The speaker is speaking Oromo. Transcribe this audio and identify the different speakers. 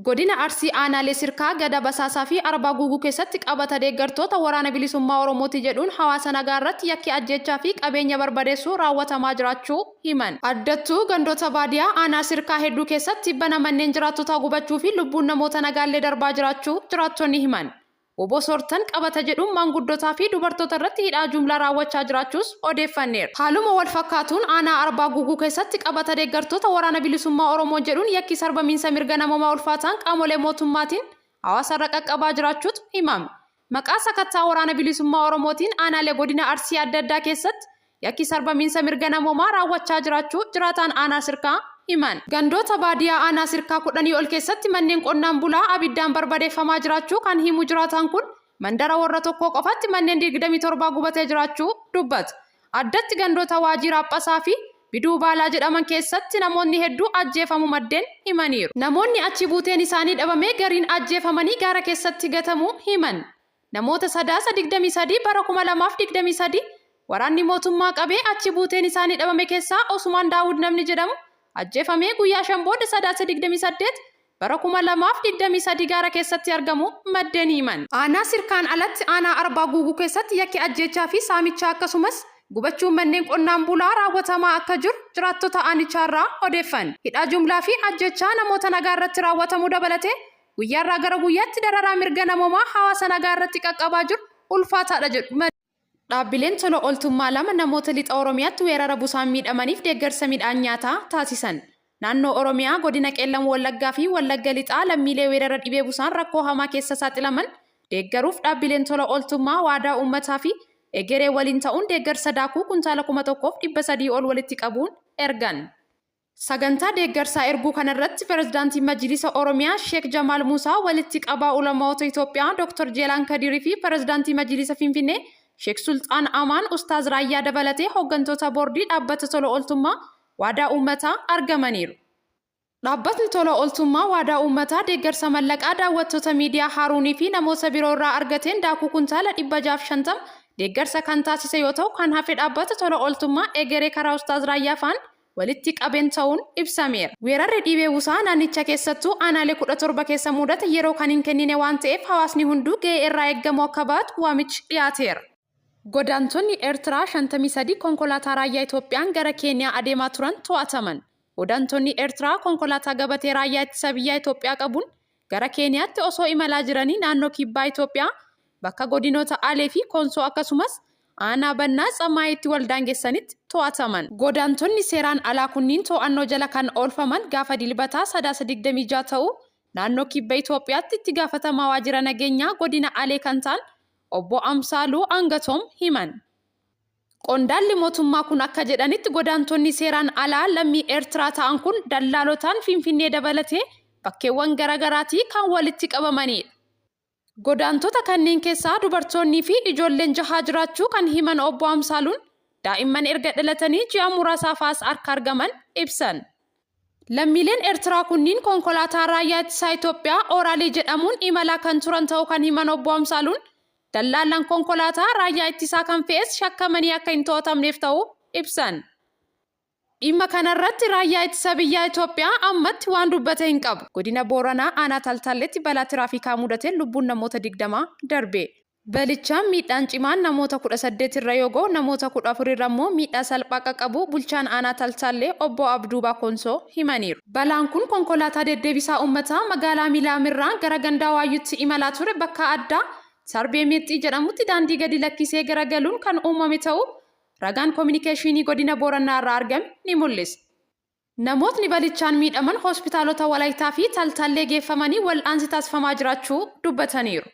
Speaker 1: Godina Arsii aanaalee sirkaa gada basaasaa fi arbaa guuguu keessatti qabata deeggartoota waraana bilisummaa Oromooti jedhuun hawaasa nagaa irratti yakki ajjechaa fi qabeenya barbadeessuu raawwatamaa jiraachuu himan. Addattuu gandoota baadiyaa aanaa sirkaa hedduu keessatti bana manneen jiraattotaa gubachuu fi lubbuun namoota nagaallee darbaa jiraachuu jiraattonni himan. Obbo Soortan qabata jedhuun maanguddotaa fi dubartoota irratti hidhaa jumlaa raawwachaa jiraachuus odeeffanneera. Haaluma wal fakkaatuun aanaa arbaa guuguu keessatti qabata deeggartoota waraana bilisummaa Oromoo jedhuun yakki sarbamiinsa mirga namoomaa ulfaataan qaamolee mootummaatiin hawaasa irra qaqqabaa jiraachuutu himame. Maqaa sakattaa waraana bilisummaa Oromootiin aanaalee godina Arsii adda addaa keessatti yakki sarbamiinsa mirga namoomaa raawwachaa jiraachuu jiraataan aanaa sirkaa himan. Gandoota baadiyaa aanaa sirkaa 10 ol keessatti manneen qonnaan bulaa abiddaan barbadeeffamaa jiraachuu kan himu jiraataan kun mandara warra tokko qofatti manneen 27 gubatee jiraachuu dubbatu. Addatti gandoota waajjira Aphasaa fi Biduu Baalaa jedhaman keessatti namoonni hedduu ajjeefamu maddeen himaniiru. Namoonni achi buuteen isaanii dhabamee gariin ajjeefamanii gaara keessatti gatamuu himan. Namoota sadaasa 23 bara 2023 waraanni mootummaa qabee achi buuteen isaanii dhabame keessaa Osmaan Daawud namni jedhamu ajjeefamee guyyaa 5 booda sadaasa 28 bara 2023 gaara keessatti argamu maddeen himan. Aanaa sirkaan alatti aanaa arbaa guuguu keessatti yakki ajjechaa fi saamichaa akkasumas gubachuun manneen qonnaan bulaa raawwatamaa akka jiru jiraattota aanichaa irraa odeeffanne. Hidhaa jumlaa fi ajjechaa namoota nagaa irratti raawwatamuu dabalatee guyyaarraa gara guyyaatti dararaa mirga namoomaa hawaasa nagaa irratti qaqqabaa jiru ulfaataadha jedhu. Dhaabbileen tola ooltummaa 2 namoota lixa Oromiyaatti weerara busaan miidhamaniif deeggarsa midhaan nyaataa taasisan. Naannoo Oromiyaa godina Qeellam Wallaggaa fi Wallagga lixaa lammiilee weerara dhibee busaan rakkoo hamaa keessa saaxilaman deeggaruuf dhaabbileen tola ooltummaa waadaa uummataa fi egeree waliin ta'uun deeggarsa daakuu kuntaala 1,300 ol walitti qabuun ergan. Sagantaa deeggarsaa erguu kanarratti pirezidaantiin Majlisa Oromiyaa Sheek Jamaal Muusaa walitti qabaa ulamoota Itoophiyaa Dr. Jeelaan Kadirii fi pirezidaantii Majlisa Finfinnee Sheek Sultaan Amaan Ustaaz Raayyaa dabalatee hooggantoota boordii dhaabbata tola ooltummaa waadaa uummataa argamaniiru. Dhaabbatni tola ooltummaa waadaa uummataa deeggarsa mallaqaa daawwattoota miidiyaa Haaruunii fi namoota biroo irraa argateen daakuu kuntaala 650 deeggarsa kan taasise yoo ta'u kan hafe dhaabbata tola ooltummaa egeree karaa Ustaaz Raayyaa faan walitti qabeen ta'uun ibsameera. Weerarri dhibee busaa naannicha keessattuu aanaalee 17 keessa mudate yeroo kan hin kennine waan ta'eef hawaasni hunduu gahee irraa eeggamu akka baatu waamichi dhiyaateera. Godaantonni Eertiraa 53 konkolaataa raayyaa Itoophiyaan gara Keeniyaa adeemaa turan to'ataman. Godaantonni Eertiraa konkolaataa gabatee raayyaa ittisa biyyaa Itoophiyaa qabuun gara Keeniyaatti osoo imalaa jiranii naannoo kibbaa Itoophiyaa bakka godinoota Aalee fi Konsoo akkasumas aanaa Bannaa Tsamaayitti waldaangeessanitti to'ataman. Godaantonni seeraan alaa kunniin to'annoo jala kan oolfaman gaafa dilbataa sadaasa 26 ta'uu naannoo kibba Itoophiyaatti itti gaafatamaa waajjira nageenyaa godina Aalee kan ta'an Obbo Amsaaluu Angatoom himan. Qondaalli mootummaa kun akka jedhanitti godaantonni seeraan alaa lammii Eertiraa ta'an kun dallaalotaan Finfinnee dabalatee bakkeewwan garaagaraatii kan walitti qabamanidha. Godaantota kanneen keessaa dubartoonnii fi ijoolleen 6 jiraachuu kan himan Obbo Amsaaluun daa'imman erga dhalatanii ji'a muraasaaf as harka argaman ibsan. Lammiileen Eertiraa kunniin konkolaataa raayyaa ittisaa Itoophiyaa Oraalii jedhamuun imalaa kan turan ta'uu kan himan Obbo Amsaaluun dallaalaan konkolaataa raayyaa ittisaa kan fe'es shakkamanii akka hin to'atamneef ta'uu ibsan. Dhimma kanarratti raayyaa ittisa biyyaa Itoophiyaa ammatti waan dubbate hin qabu. Godina Booranaa aanaa Taltalleetti balaa tiraafikaa mudateen lubbuun namoota 20 darbe. Balichaan miidhaan cimaan namoota 18 irra yoo ga'u namoota 14 irra immoo miidhaa salphaa qaqqabu bulchaan aanaa Taltallee Obbo Abduubaa Konsoo himaniiru. Balaan kun konkolaataa deddeebisaa uummataa magaalaa Milaamirraa gara gandaa Waayyuutti imalaa ture bakka addaa Sarbee Meexxii jedhamutti daandii gadi lakkisee garagaluun kan uumame ta'uu ragaan koominikeeshinii godina Booranaa irraa argame ni mul'isa. Namootni balichaan miidhaman hospitaalota Walaayitaa fi Taltallee geeffamanii wal'aansi taasifamaa jiraachuu dubbataniiru.